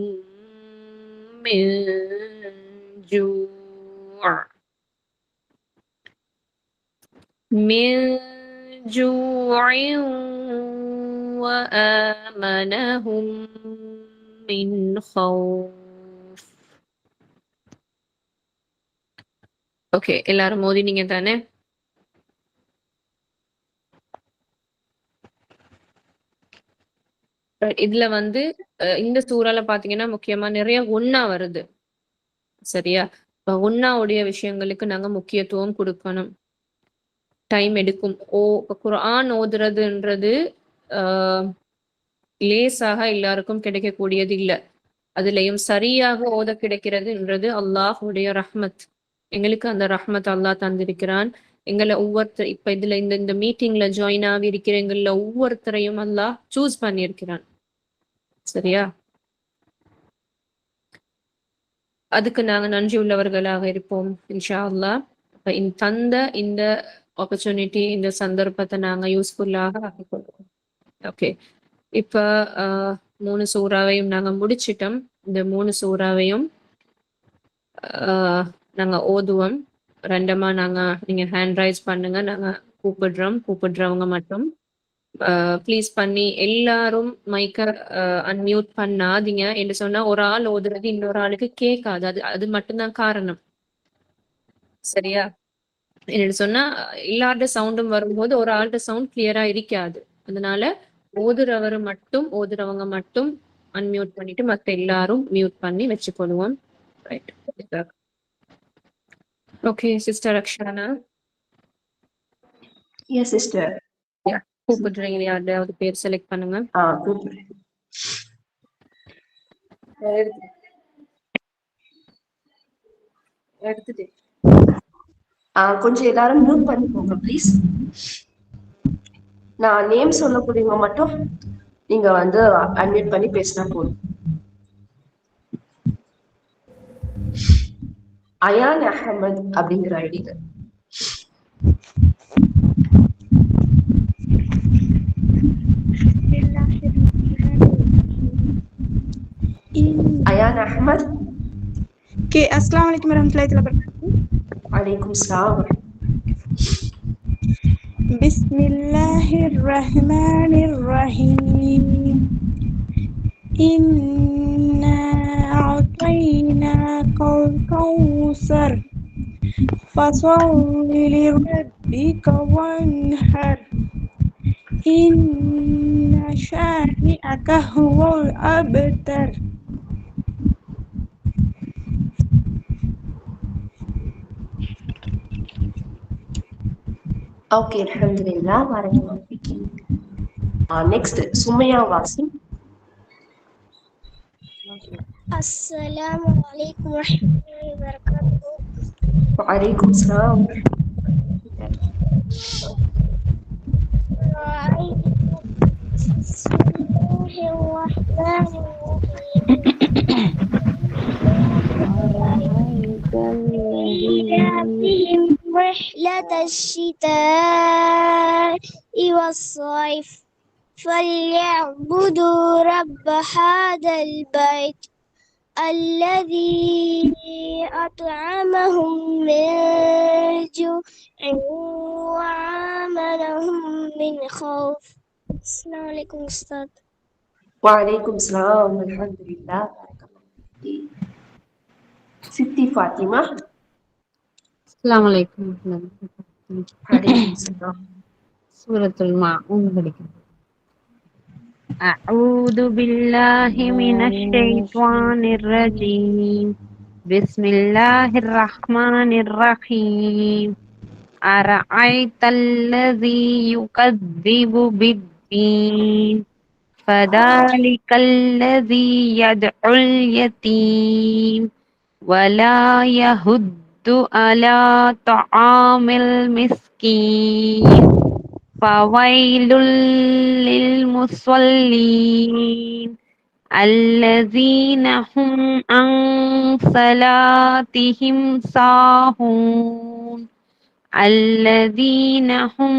من جوع وآمنهم من خوف. ஓகே, எல்லாரும் மோதினீங்க தானே? இதுல இந்த சூறால பாத்தீங்கன்னா முக்கியமா நிறைய ஒன்னா வருது. சரியா? இப்ப ஒன்னாவுடைய விஷயங்களுக்கு நாங்க முக்கியத்துவம் கொடுக்கணும். டைம் எடுக்கும். இப்ப குர்ஆன் ஓதுறதுன்றது லேசாக எல்லாருக்கும் கிடைக்கக்கூடியது இல்ல. அதுலயும் சரியாக ஓத கிடைக்கிறதுன்றது அல்லாஹுடைய ரஹ்மத். எங்களுக்கு அந்த ரஹ்மத் அல்லாஹ் தந்திருக்கிறான். எங்களை ஒவ்வொருத்தர் இப்ப இதுல இந்த மீட்டிங்ல ஜாயின் ஆகி இருக்கிற எங்கள ஒவ்வொருத்தரையும் அல்லாஹ் சூஸ் பண்ணியிருக்கிறான். சரியா? அதுக்கு நாங்க நன்றி உள்ளவர்களாக இருப்போம் இன்ஷா அல்லாஹ். தந்த இந்த ஆப்பர்ச்சுனிட்டி, இந்த சந்தர்ப்பத்தை நாங்க யூஸ்ஃபுல்லாக ஆக்கிக்கொள்வோம். ஓகே, இப்ப 3 சூறாவையும் நாங்க முடிச்சிட்டோம். இந்த 3 சூறாவையும் நாங்க ஓதுவோம். ரெண்டமா நீங்க ஹேண்ட் ரைஸ் பண்ணுங்க. நாங்க கூப்பிடுறவங்க மட்டும் ப்ளீஸ் பண்ணி எல்லாரும் மைக்க அன்மியூட் பண்ணாதீங்க என்று சொன்னா ஒரு ஆள் ஓதுறது இன்னொரு ஆளுக்கு கேட்காது. அது மட்டும்தான் காரணம். சரியா? என்னன்னு சொன்னா எல்லார்ட சவுண்டும் வரும்போது ஒரு ஆள்ட சவுண்ட் கிளியரா இருக்காது. அதனால ஓதுறவங்க மட்டும் அன்மியூட் பண்ணிட்டு மத்த எல்லாரும் மியூட் பண்ணி வச்சுக்கொள்வோம். Right. Okay sister Akshana. Yes sister. கூப்பிடுறீங்க, யாருடையாவது பேர் செலக்ட் பண்ணுங்க. கூப்பிடுறேன். எடுத்துட்டு கொஞ்சம் எல்லாரும் மியூட் பண்ணிக்கோங்க ப்ளீஸ். நான் நேம் சொல்லக்கூடியவங்க மட்டும் நீங்க வந்து அன்மியூட் பண்ணி பேசினா போதும். அயான் அஹமத் அப்படிங்கிற ஐடியில. Ayaan Ahmed. Okay, Assalamualaikum warahmatullahi wabarakatuh. Waalaikum salam. Bismillahirrahmanirrahim. Inna a'tainakal kautsar fasholli lirabbika wanhar. Inna syani'aka huwal abtar. Okay, alhamdulillah. Barakallahu fiki. Next, Sumaya Wasim. Assalamualaikum warahmatullahi wabarakatuh. Waalaikum salam. بهم رحلة الشتاء والصيف فليعبدوا رب هذا البيت الذي أطعمهم من جوع وآمنهم من خوف. السلام عليكم أستاذ. وعليكم السلام. Alhamdulillah. Siti Fatimah. Assalamualaikum. Waalaikum salam. Suratul Ma'un படிக்கிறேன். أعوذ بالله من الشيطان الرجيم. بسم الله الرحمن الرحيم. أرأيت الذي يكذب بالدين فذلك الذي يدعو اليتيم ولا يهد على طعام المسكين فويل للمصلين الذين هم عن صلاتهم ساهون الذين هم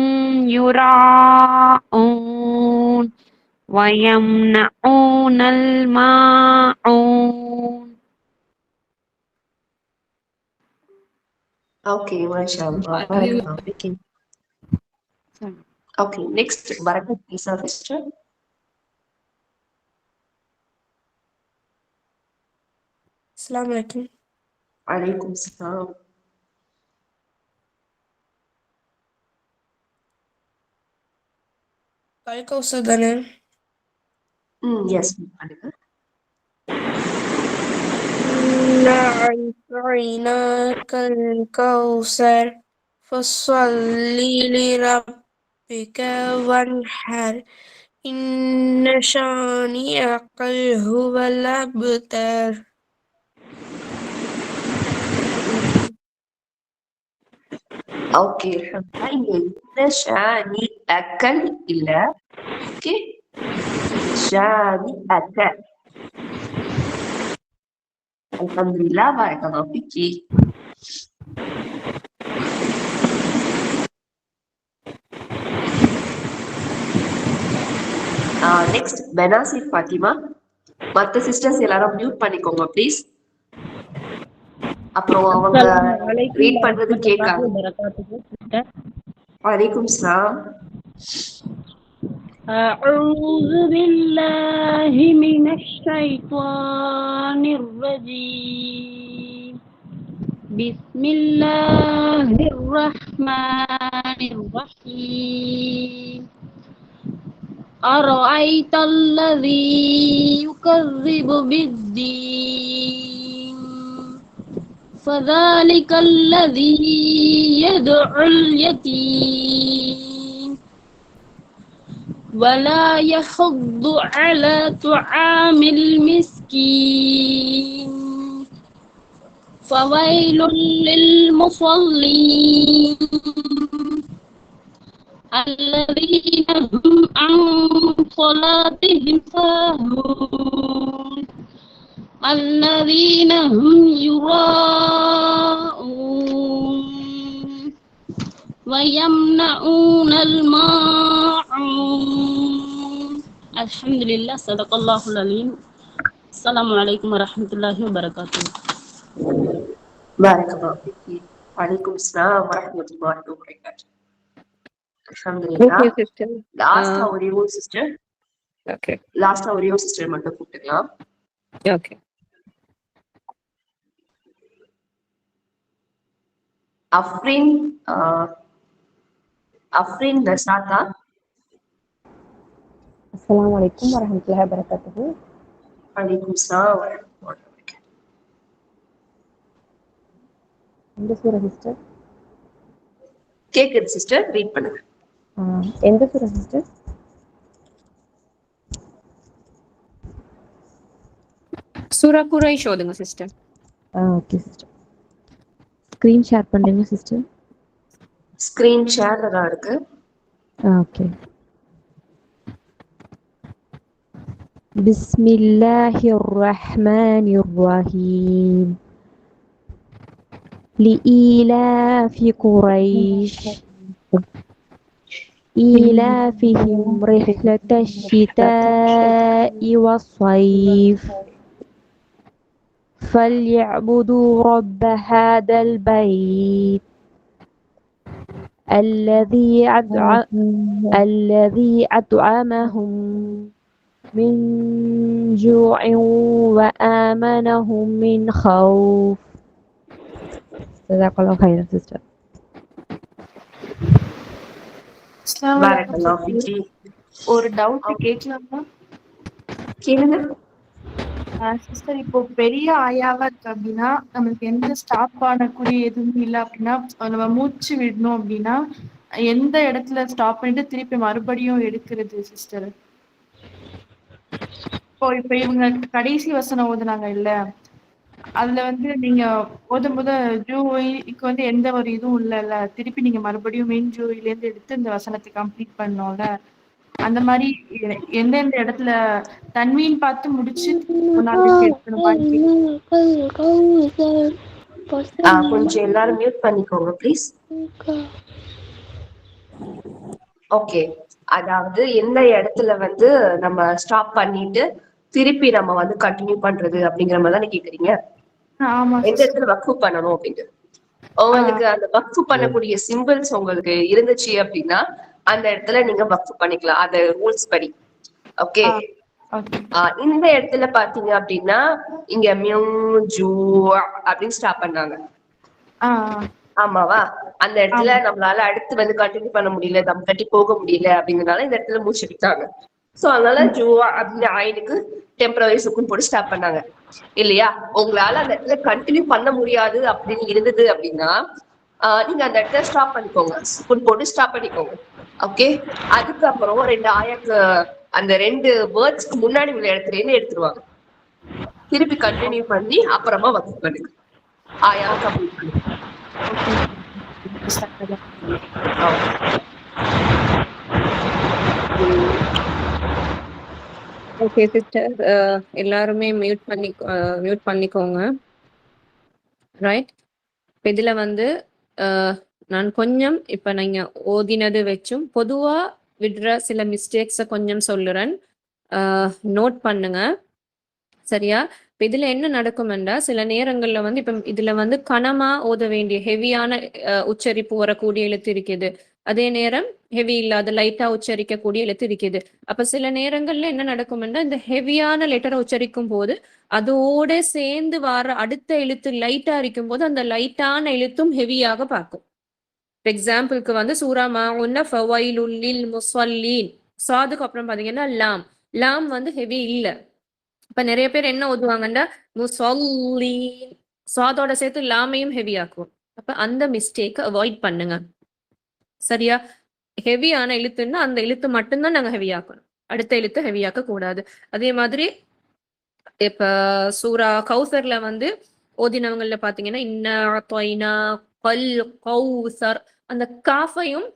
يراءون ويمنعون الماعون. Okay, mashallah. Barakallahu fiki. Okay, next, Barakat Isa sister. Assalamualaikum. Waalaikum salam. Kautsar தானே? Yes, பண்ணுங்க. Inna a'tainakal kautsar fasholli lirabbika wanhar. Inna syani'akal huwal abtar. Okay, alhamdulillah. Inna shani akal illa. Okay. Shani akal. Alhamdulillah. Barakallahu fiki. Next, Benazir Fatima. மற்ற sisters எல்லாரும் mute பண்ணிக்கோங்க please. அப்புறம் அவங்க read பண்றது கேட்காது. வலைக்கும் சலாம். أعوذ بالله من الشيطان الرجيم بسم الله الرحمن الرحيم أرأيت الذي يكذب بالدين فذلك الذي يدعو اليتيم ولا يحض على طعام المسكين فويل للمصلين الذين هم عن صلاتهم ساهون الذين هم يراءون ويمنعون الماعون. الحمد لله صدق الله العليم. السلام عليكم ورحمة الله وبركاته. بارك الله فيك. وعليكم السلام ورحمة الله وبركاته. அல்ஹம்துலில்லாஹ். Okay, sister. லாஸ்டா ஒரே ஒரு சிஸ்டர் Okay. மட்டும் கூப்பிட்டுக்கலாம். Okay. அஃப்ரின் நசாதா. அஸ்ஸலாமு அலைக்கும் வரஹ்மத்துல்லாஹி வபரகாத்துஹு. வலைக்கும் ஸலாம் வரஹ்மத்துல்லாஹி வபரகாத்துஹு. எந்த சூரா சிஸ்டர்? கேக்குது சிஸ்டர், ரீட் பண்ணுங்க. எந்த சூரா சிஸ்டர்? சூரா குரைஷ் ஓதுங்க sister. Okay sister. Screen share பண்றீங்க சிஸ்டர்? ஸ்கிரீன் ஷேர்ல தான் இருக்கு. ஓகே. பிஸ்மில்லாஹிர் ரஹ்மானிர் ரஹீம். لإيلاف قريش إيلافهم رحلة الشتاء والصيف فليعبدوا رب هذا البيت الذي أطعمهم من جوع وآمنهم من خوف. ஜஸாக்கல்லாஹு கைரன் சிஸ்டர். பாரக்கல்லாஹு ஃபீக்கி. ஒரு டவுட் கேட்கலாமா? கேளுங்க சிஸ்டர், இப்போ பெரிய ஆயாவா இருக்கு அப்படின்னா நம்மளுக்கு எந்த ஸ்டாப் பண்ணக்கூடிய எதுவும் இல்லை அப்படின்னா நம்ம மூச்சு விடணும் அப்படின்னா எந்த இடத்துல ஸ்டாப் பண்ணிட்டு திருப்பி மறுபடியும் எடுக்கிறது சிஸ்டர்? இப்போ இவங்க கடைசி வசனம் ஓதுனாங்க இல்ல, அதுல நீங்க ஓதும் போது ஜூய்க்கு எந்த ஒரு இதுவும் இல்லைல்ல, திருப்பி நீங்க மறுபடியும் மெயின் ஜூயில இருந்து எடுத்து இந்த வசனத்தை கம்ப்ளீட் பண்ணோம்ல, அந்த மாதிரி எந்தெந்த இடத்துல தன்வீன் பார்த்து முடிச்சு கொஞ்சம் எல்லாரும் மியூட் பண்ணிக்கோங்க ப்ளீஸ். ஓகே, அதாவது எந்த இடத்துல நம்ம ஸ்டாப் பண்ணிட்டு திருப்பி நம்ம கண்டினியூ பண்றது அப்படிங்கிற மாதிரி தான் கேக்குறீங்க. எந்த இடத்துல வக்ஃபு பண்ணணும் அப்படின்ட்டு உங்களுக்கு அந்த வக்ஃபு பண்ணக்கூடிய சிம்பிள்ஸ் உங்களுக்கு இருந்துச்சு அப்படின்னா அந்த இடத்துல நீங்க வக்ஃபு பண்ணிக்கலாம், அது ரூல்ஸ் படி. ஓகே, இந்த இடத்துல பாத்தீங்க அப்படின்னா இங்க மியூஜூ அப்படின்னு ஸ்டாப் பண்ணாங்க. ஆமாவா? அந்த இடத்துல நம்மளால அடுத்து கண்டினியூ பண்ண முடியல, தம் கட்டி போக முடியல அப்படிங்கறதுனால இந்த இடத்துல மூச்சு எடுத்தாங்க. சோ அதனால ஜூவா அப்படின்னு ஆயினுக்கு டெம்பரரி சுக்குன் போட்டு ஸ்டாப் பண்ணாங்க இல்லையா? உங்களால அந்த இடத்துல கண்டினியூ பண்ண முடியாது அப்படின்னு இருந்தது அப்படின்னா நீங்க அந்த இடத்துல ஸ்டாப் பண்ணிக்கோங்க, சுக்குன் போட்டு ஸ்டாப் பண்ணிக்கோங்க. ஓகே, அதுக்கப்புறம் 2 ஆயாக்கு அந்த 2 வேர்ட்ஸ்க்கு முன்னாடி உள்ள இடத்துல இருந்து எடுத்துருவாங்க. திருப்பி கண்டினியூ பண்ணி அப்புறமா வக்ஃப் பண்ணுங்க, ஆயாவை கம்ப்ளீட் பண்ணுங்க. ஓகே சிஸ்டர், எல்லாருமே மியூட் பண்ணிக்கோங்க. ரைட், இதுல நான் கொஞ்சம் இப்ப நீங்க ஓதினது வச்சும் பொதுவா விடுற சில மிஸ்டேக்ஸை கொஞ்சம் சொல்லுறேன், நோட் பண்ணுங்க சரியா? இப்ப இதுல என்ன நடக்கும்னா சில நேரங்கள்ல வந்து இப்ப இதுல வந்து கனமா ஓத வேண்டிய ஹெவியான உச்சரிப்பு வரக்கூடிய எழுத்து இருக்குது, அதே நேரம் ஹெவி இல்லாத லைட்டா உச்சரிக்கக்கூடிய எழுத்து இருக்குது. அப்ப சில நேரங்கள்ல என்ன நடக்கும்னா இந்த ஹெவியான லெட்டரை உச்சரிக்கும் போது அதோட சேர்ந்து வர அடுத்த எழுத்து லைட்டா இருக்கும் போது அந்த லைட்டான எழுத்தும் ஹெவியாக பார்க்கும். எக்ஸாம்பிளுக்கு வந்து சூரா மாஉன்ன ஃபவைலுல் லில் முஸல்லீன், சாதுக்கு அப்புறம் பாத்தீங்கன்னா லாம், லாம் வந்து ஹெவி இல்ல. இப்ப நிறைய பேர் என்ன ஓதுவாங்கன்னா முஸல்லீன், சாதோட சேர்த்து லாமையும் ஹெவி ஆக்கும். அப்ப அந்த மிஸ்டேக் அவாய்ட் பண்ணுங்க. சரியா? ஹெவியான எழுத்துன்னா அந்த எழுத்து மட்டும்தான் நாங்க ஹெவி ஆக்கணும், அடுத்த எழுத்து ஹெவி ஆக்க கூடாது. அதே மாதிரி இப்ப சூரா கௌசர்ல வந்து ஓதினவங்கள்ல பாத்தீங்கன்னா இன்னா கல் கௌசர், அந்த காஃபையும்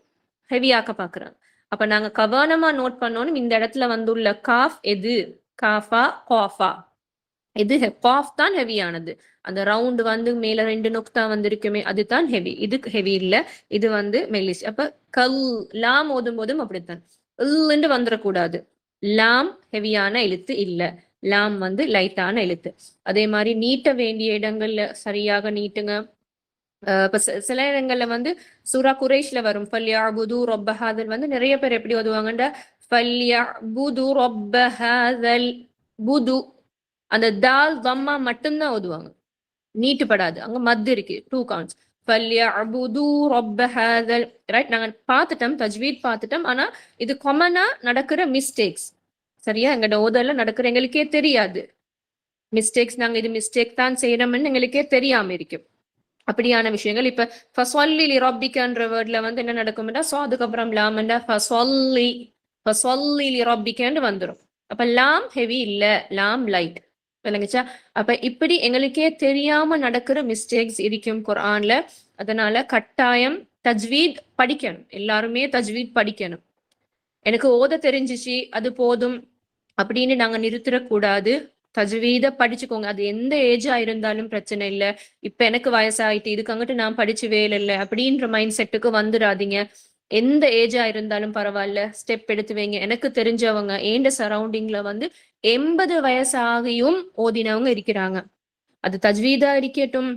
ஹெவியாக்க பாக்குறாங்க. அப்ப நாங்க கவனமா நோட் பண்ணணும், இந்த இடத்துல வந்துள்ள காஃப் எது, காஃபா காஃபா, இது காஃப் தான் ஹெவியானது. அந்த ரவுண்ட் வந்து மேல 2 நுக்தா வந்திருக்குமே அதுதான் ஹெவி, இது ஹெவி இல்ல, இது வந்து மெல்லிஸ். அப்ப கல் லாம் ஓதும் போதும் அப்படித்தான் என்று வந்துடக்கூடாது. லாம் ஹெவியான எழுத்து இல்ல, லாம் வந்து லைட்டான எழுத்து. அதே மாதிரி நீட்ட வேண்டிய இடங்கள்ல சரியாக நீட்டுங்க. இப்ப சில இடங்கள்ல வந்து சூரா குரைஷ்ல வரும் ஃபல்யஅபுது ரப்ப ஹாதல், வந்து நிறைய பேர் எப்படி ஓதுவாங்கன்ற ஃபல்யஅபுது ரப்ப ஹாதல், புது அந்த தால் தம்மா மட்டும்தான் ஓதுவாங்க, நீட்டுப்படாது, அங்க மத் இருக்கு, 2 கவுண்ட்ஸ். ஃபல்யஅபுது ரப்ப ஹாதல், ரைட்? நாங்க பார்த்துட்டோம், தஜ்வீத் பார்த்துட்டோம். ஆனா இது காமனா நடக்கிற மிஸ்டேக்ஸ். சரியா? எங்கட ஓதல்ல நடக்கிற எங்களுக்கே தெரியாது மிஸ்டேக்ஸ், நாங்க இது மிஸ்டேக் தான் செய்யறோம்னு எங்களுக்கே தெரியாம இருக்கும். அப்படியான விஷயங்கள். இப்ப ஃபஸ்வல்லி லிரப்பிக்கன்ற வேர்ட்ல வந்து என்ன நடக்கும்னா சாதுக்கு அப்புறம் லாம்னா ஃபஸ்வல்லி லிரப்பிக்கன்னு வந்துடும். அப்ப லாம் ஹெவி இல்ல, லாம் லைட். விளங்குச்சா? அப்ப இப்படி எங்களுக்கே தெரியாம நடக்கிற மிஸ்டேக்ஸ் இருக்கும் குர்ஆன்ல. அதனால கட்டாயம் தஜ்வீத் படிக்கணும், எல்லாருமே தஜ்வீத் படிக்கணும். எனக்கு ஓத தெரிஞ்சிச்சு அது போதும் அப்படின்னு நாங்க நிறுத்திடக்கூடாது. தஜ்வீத படிச்சுக்கோங்க, அது எந்த ஏஜா இருந்தாலும் பிரச்சனை இல்லை. இப்ப எனக்கு வயசாயிட்டு இதுக்கு அங்கிட்டு நான் படிச்சு வேலை இல்லை அப்படின்ற மைண்ட் செட்டுக்கு வந்துடாதீங்க. எந்த ஏஜா இருந்தாலும் பரவாயில்ல, ஸ்டெப் எடுத்து வைங்க. எனக்கு தெரிஞ்சவங்க ஏண்ட சரௌண்டிங்ல வந்து 80 வயசாகியும் ஓதினவங்க இருக்கிறாங்க. அது தஜ்வீதா இருக்கட்டும்,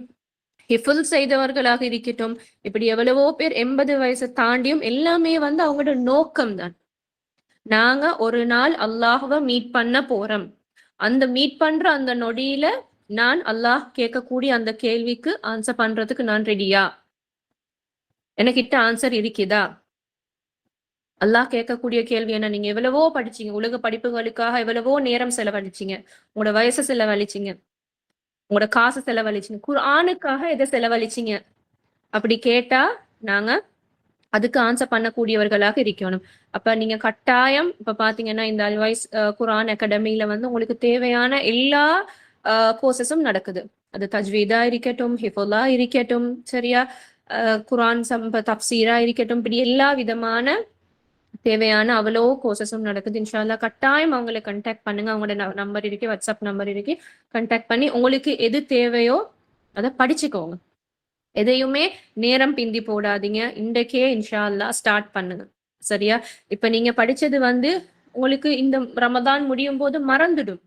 ஹிஃபுல் செய்தவர்களாக இருக்கட்டும், இப்படி எவ்வளவோ பேர் 80 வயசை தாண்டியும் எல்லாமே வந்து அவங்களோட நோக்கம் தான், நாங்க ஒரு நாள் அல்லாஹ்வை மீட் பண்ண போறோம், அந்த மீட் பண்ற அந்த நொடியில நான் அல்லாஹ் கேட்கக்கூடிய அந்த கேள்விக்கு ஆன்சர் பண்றதுக்கு நான் ரெடியா, எனக்கிட்ட ஆன்சர் இருக்குதா? அல்லாஹ் கேட்கக்கூடிய கேள்வி என்ன? நீங்க எவ்வளவோ படிச்சீங்க, உலக படிப்புகளுக்காக எவ்வளவோ நேரம் செலவழிச்சீங்க, உங்களோட வயசை செலவழிச்சீங்க, உங்களோட காசு செலவழிச்சீங்க, குர்ஆனுக்காக எதை செலவழிச்சீங்க? அப்படி கேட்டா நாங்க அதுக்கு ஆன்சர் பண்ணக்கூடியவர்களாக இருக்கணும். அப்ப நீங்க கட்டாயம் இப்ப பாத்தீங்கன்னா இந்த அல்வைஸ் குர்ஆன் அகாடமியில வந்து உங்களுக்கு தேவையான எல்லா கோர்சஸும் நடக்குது. அது தஜ்வீதா இருக்கட்டும், ஹிஃபுல்லா இருக்கட்டும், சரியா, குர்ஆன் தப்சீரா இருக்கட்டும், இப்படி எல்லா விதமான தேவையான அவ்வளோ கோர்சஸும் நடக்குது. இன்ஷா அல்லாஹ் கட்டாயம் அவங்களை கண்டாக்ட் பண்ணுங்க, அவங்களோட நம்பர் இருக்கு, வாட்ஸ்அப் நம்பர் இருக்கு, கண்டாக்ட் பண்ணி உங்களுக்கு எது தேவையோ அதை படிச்சுக்கோங்க. எதையுமே நேரம் பிந்தி போடாதீங்க, இன்றைக்கே இன்ஷா அல்லாஹ் ஸ்டார்ட் பண்ணுங்க. சரியா? இப்ப நீங்க படிச்சது வந்து உங்களுக்கு இந்த ரமதான் முடியும் போது மறந்துடும்,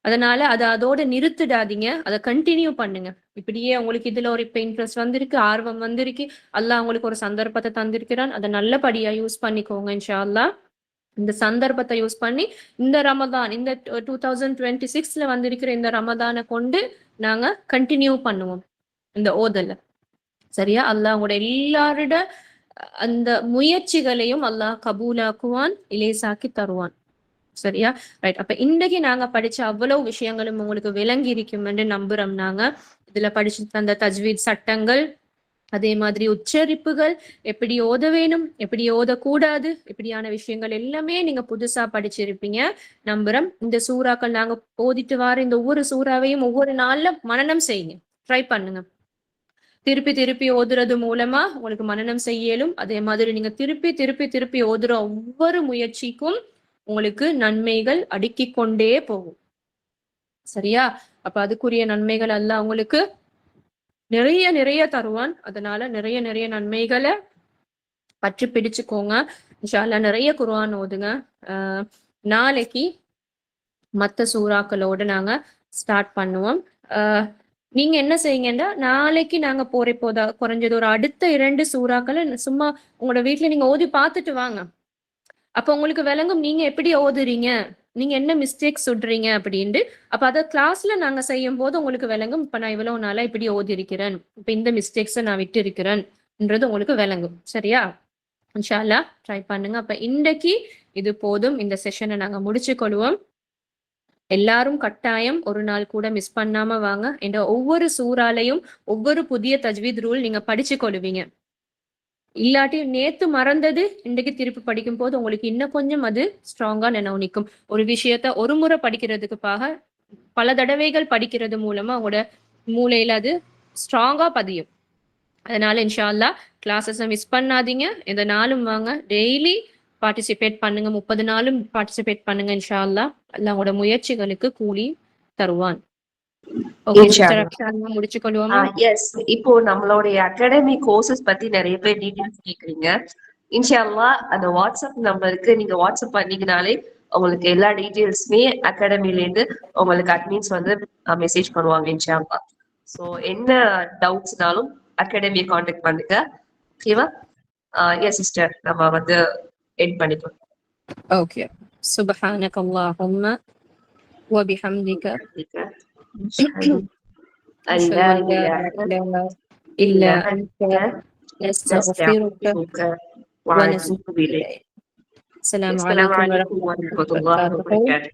அதனால அதை அதோட நிறுத்திடாதீங்க, அதை கண்டினியூ பண்ணுங்க. இப்படியே உங்களுக்கு இதுல ஒரு இப்ப இன்ட்ரெஸ்ட் வந்திருக்கு, ஆர்வம் வந்திருக்கு, அல்லாஹ் உங்களுக்கு ஒரு சந்தர்ப்பத்தை தந்திருக்கிறான், அதை நல்லபடியா யூஸ் பண்ணிக்கோங்க. இன்ஷா அல்லாஹ் இந்த சந்தர்ப்பத்தை யூஸ் பண்ணி இந்த ரமதான், இந்த 2026ல வந்திருக்கிற இந்த ரமதானை கொண்டு நாங்க கண்டினியூ பண்ணுவோம் இந்த ஓதல்ல. சரியா? அல்லாஹ் உங்களோட எல்லாரோட அந்த முயற்சிகளையும் அல்லாஹ் கபூலாக்குவான், இலேசாக்கி தருவான். சரியா? ரைட். அப்ப இன்றைக்கு நாங்க படிச்ச அவ்வளவு விஷயங்களும் உங்களுக்கு விளங்கி இருக்கும் என்று நம்புறோம். நாங்க இதுல படிச்சு தந்த தஜ்வீத் சட்டங்கள், அதே மாதிரி உச்சரிப்புகள், எப்படி ஓத வேணும், எப்படி ஓதக்கூடாது, இப்படியான விஷயங்கள் எல்லாமே நீங்க புதுசா படிச்சிருப்பீங்க நம்புறோம். இந்த சூறாக்கள் நாங்க ஓதிட்டு வர இந்த ஒவ்வொரு சூறாவையும் ஒவ்வொரு நாள்ல மனனம் செய்யுங்க, ட்ரை பண்ணுங்க. திருப்பி திருப்பி ஓதுறது மூலமா உங்களுக்கு மனனம் செய்யலும். அதே மாதிரி நீங்க திருப்பி திருப்பி திருப்பி ஓதுற ஒவ்வொரு முயற்சிக்கும் உங்களுக்கு நன்மைகள் அடுக்கிக் கொண்டே போகும். சரியா? அப்ப அதுக்குரிய நன்மைகள் எல்லாம் உங்களுக்கு நிறைய நிறைய தருவான். அதனால நிறைய நிறைய நன்மைகளை பற்றி பிடிச்சுக்கோங்க. இன்ஷா அல்லாஹ் நிறைய குர்ஆன் ஓதுங்க. நாளைக்கு மற்ற சூறாக்களோட நாங்க ஸ்டார்ட் பண்ணுவோம். நீங்க என்ன செய்யுங்கன்னா, நாளைக்கு நாங்க போறப்போதா குறைஞ்சது ஒரு அடுத்த 2 சூறாக்களை சும்மா உங்களோட வீட்ல நீங்க ஓதி பார்த்துட்டு வாங்க. அப்ப உங்களுக்கு விளங்கும் நீங்க எப்படி ஓதுறீங்க, நீங்க என்ன மிஸ்டேக் சொல்றீங்க அப்படின்ட்டு. அப்ப அத கிளாஸ்ல நாங்க செய்யும் போது உங்களுக்கு விளங்கும். இப்ப நான் இவ்வளவு நாளா இப்படி ஓதி இருக்கிறேன், இப்ப இந்த மிஸ்டேக்ஸை நான் விட்டு இருக்கிறேன்ன்றது உங்களுக்கு விளங்கும். சரியா? இன்ஷா அல்லாஹ் ட்ரை பண்ணுங்க. அப்ப இன்றைக்கு இது போதும். இந்த செஷனை நாங்க முடிச்சு கொள்வோம். எல்லாரும் கட்டாயம் ஒரு நாள் கூட மிஸ் பண்ணாம வாங்க. இந்த ஒவ்வொரு சூறாலையும் ஒவ்வொரு புதிய தஜ்வீத் ரூல் நீங்க படிச்சு கொள்வீங்க. இல்லாட்டி நேத்து மறந்தது இன்றைக்கு திருப்பி படிக்கும் போது உங்களுக்கு இன்னும் கொஞ்சம் அது ஸ்ட்ராங்கா நினைவு நிற்கும். ஒரு விஷயத்த ஒரு முறை படிக்கிறதுக்கு பல தடவைகள் படிக்கிறது மூலமா உங்களோட மூளையில அது ஸ்ட்ராங்கா பதியும். அதனால இன்ஷா அல்லாஹ் கிளாஸஸை மிஸ் பண்ணாதீங்க. இந்த நாளும் வாங்க, டெய்லி பார்ட்டிசிபேட் பண்ணுங்க, 30 நாளும் பார்ட்டிசிபேட் பண்ணுங்க. இன்ஷா அல்லாஹ் அல்லாஹ் உங்களோட முயற்சிகளுக்கு கூலி தருவான். முடிச்சு கொள்வோமா? எஸ், இப்போ நம்மளுடைய அகாடமி கோர்சஸ் பத்தி நிறைய பேர் டீடைல்ஸ் கேக்குறீங்க. இன்ஷா அல்லாஹ் அந்த வாட்ஸ்அப் நம்பருக்கு நீங்க வாட்ஸ்அப் பண்ணீங்கனாலே உங்களுக்கு எல்லா டீடைல்ஸுமே அகாடமில இருந்து உங்களுக்கு அட்மின்ஸ் வந்து மெசேஜ் பண்ணுவாங்க இன்ஷா அல்லாஹ். ஸோ என்ன டவுட்ஸ்னாலும் அகாடமியை காண்டாக்ட் பண்ணுங்க. ஓகேவா? எஸ் சிஸ்டர், நம்ம வந்து எண்ட் பண்ணிக்கலாம். ஓகே. சுப்ஹானக அல்லாஹும்ம வ பிஹம்திக அல்லா இலாஹா இல்லா அன்த நஸ்தக்ஃபிருக வ நத்தூபு இலைக். அஸ்ஸலாமு அலைக்கும் அலைக்கும் வரஹ்மத்துல்லாஹி வபரகாத்துஹு.